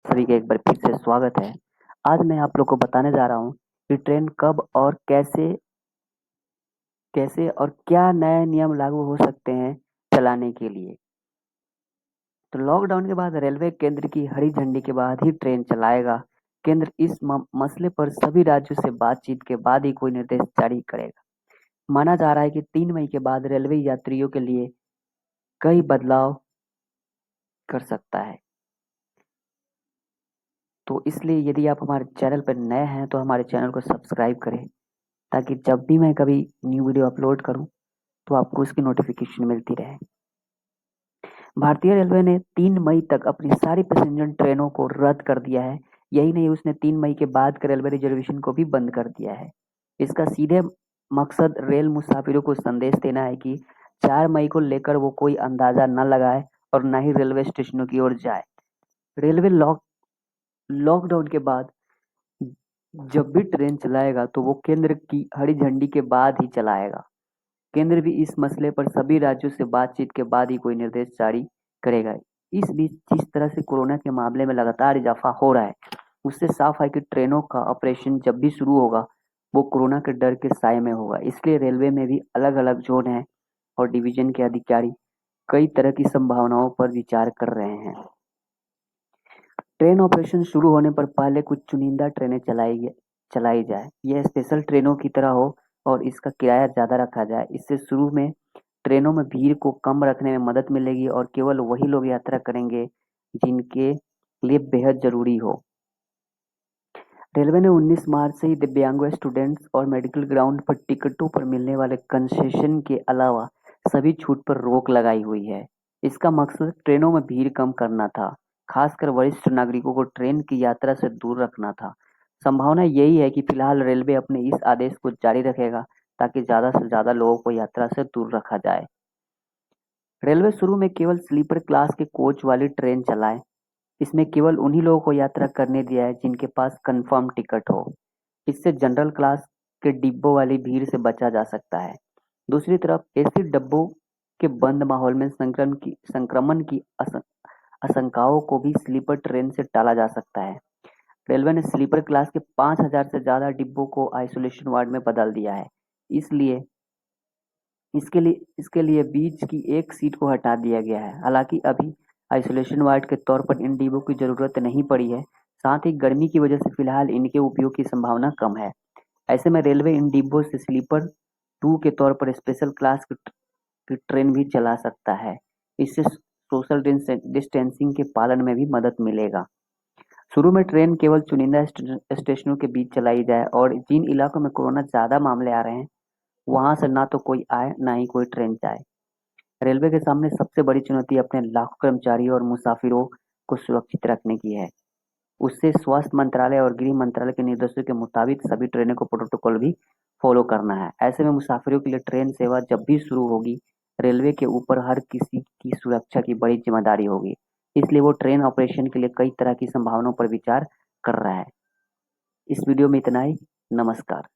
सभी का एक बार फिर से स्वागत है। आज मैं आप लोग को बताने जा रहा हूँ कि ट्रेन कब और कैसे कैसे और क्या नए नियम लागू हो सकते हैं चलाने के लिए। तो लॉकडाउन के बाद रेलवे केंद्र की हरी झंडी के बाद ही ट्रेन चलाएगा। केंद्र इस मसले पर सभी राज्यों से बातचीत के बाद ही कोई निर्देश जारी करेगा। माना जा रहा है कि 3 मई के बाद रेलवे यात्रियों के लिए कई बदलाव कर सकता है। तो इसलिए यदि आप हमारे चैनल पर नए हैं तो हमारे चैनल को सब्सक्राइब करें, ताकि जब भी मैं कभी न्यू वीडियो अपलोड करूं तो आपको उसकी नोटिफिकेशन मिलती रहे। भारतीय रेलवे ने 3 मई तक अपनी सारी पैसेंजर ट्रेनों को रद्द कर दिया है। यही नहीं, उसने 3 मई के बाद के रेलवे रिजर्वेशन को भी बंद कर दिया है। इसका सीधे मकसद रेल मुसाफिरों को संदेश देना है कि 4 मई को लेकर वो कोई अंदाजा न लगाए और न ही रेलवे स्टेशनों की ओर जाए। रेलवे लॉकडाउन के बाद जब भी ट्रेन चलाएगा तो वो केंद्र की हरी झंडी के बाद ही चलाएगा। केंद्र भी इस मसले पर सभी राज्यों से बातचीत के बाद ही कोई निर्देश जारी करेगा। इस बीच जिस तरह से कोरोना के मामले में लगातार इजाफा हो रहा है, उससे साफ है कि ट्रेनों का ऑपरेशन जब भी शुरू होगा वो कोरोना के डर के साए में होगा। इसलिए रेलवे में भी अलग अलग जोन है और डिवीजन के अधिकारी कई तरह की संभावनाओं पर विचार कर रहे हैं। ट्रेन ऑपरेशन शुरू होने पर पहले कुछ चुनिंदा ट्रेनें चलाई जाए। यह स्पेशल ट्रेनों की तरह हो और इसका किराया ज़्यादा रखा जाए। इससे शुरू में ट्रेनों में भीड़ को कम रखने में मदद मिलेगी और केवल वही लोग यात्रा करेंगे जिनके लिए बेहद ज़रूरी हो। रेलवे ने 19 मार्च से ही दिव्यांगों, स्टूडेंट्स और मेडिकल ग्राउंड पर टिकटों पर मिलने वाले कंसेशन के अलावा सभी छूट पर रोक लगाई हुई है। इसका मकसद ट्रेनों में भीड़ कम करना था, खासकर वरिष्ठ नागरिकों को ट्रेन की यात्रा से दूर रखना था। संभावना यही है कि फिलहाल रेलवे अपने इस आदेश को जारी रखेगा ताकि ज़्यादा से ज़्यादा लोगों को यात्रा से दूर रखा जाए। रेलवे शुरू में केवल स्लीपर क्लास के कोच वाली ट्रेन चलाए। इसमें केवल उन्हीं लोगों को यात्रा करने दिया है जिनके पास कंफर्म टिकट हो। इससे जनरल क्लास के डिब्बों वाली भीड़ से बचा जा सकता है। दूसरी तरफ एसी डब्बों के बंद माहौल में संक्रमण की आशंकाओं को भी स्लीपर ट्रेन से टाला जा सकता है। रेलवे ने स्लीपर क्लास के 5,000 से ज्यादा डिब्बों को आइसोलेशन वार्ड में बदल दिया है। इसलिए इसके लिए बीच की एक सीट को हटा दिया गया है। हालांकि अभी आइसोलेशन वार्ड के तौर पर इन डिब्बों की जरूरत नहीं पड़ी है। साथ ही गर्मी की वजह से फिलहाल इनके उपयोग की संभावना कम है। ऐसे में रेलवे इन डिब्बों से स्लीपर 2 के तौर पर स्पेशल क्लास की ट्रेन भी चला सकता है। इससे सोशल डिस्टेंसिंग के पालन में भी मदद मिलेगा। शुरू में ट्रेन केवल चुनिंदा स्टेशनों के बीच चलाई जाए और जिन इलाकों में कोरोना ज्यादा मामले आ रहे हैं वहां से ना तो कोई आए ना ही कोई ट्रेन जाए। रेलवे के सामने सबसे बड़ी चुनौती अपने लाखों कर्मचारियों और मुसाफिरों को सुरक्षित रखने की है। उससे स्वास्थ्य मंत्रालय और गृह मंत्रालय के निर्देशों के मुताबिक सभी ट्रेनों को प्रोटोकॉल भी फॉलो करना है। ऐसे में मुसाफिरों के लिए ट्रेन सेवा जब भी शुरू होगी, रेलवे के ऊपर हर किसी की सुरक्षा की बड़ी जिम्मेदारी होगी। इसलिए वो ट्रेन ऑपरेशन के लिए कई तरह की संभावनाओं पर विचार कर रहा है। इस वीडियो में इतना ही। नमस्कार।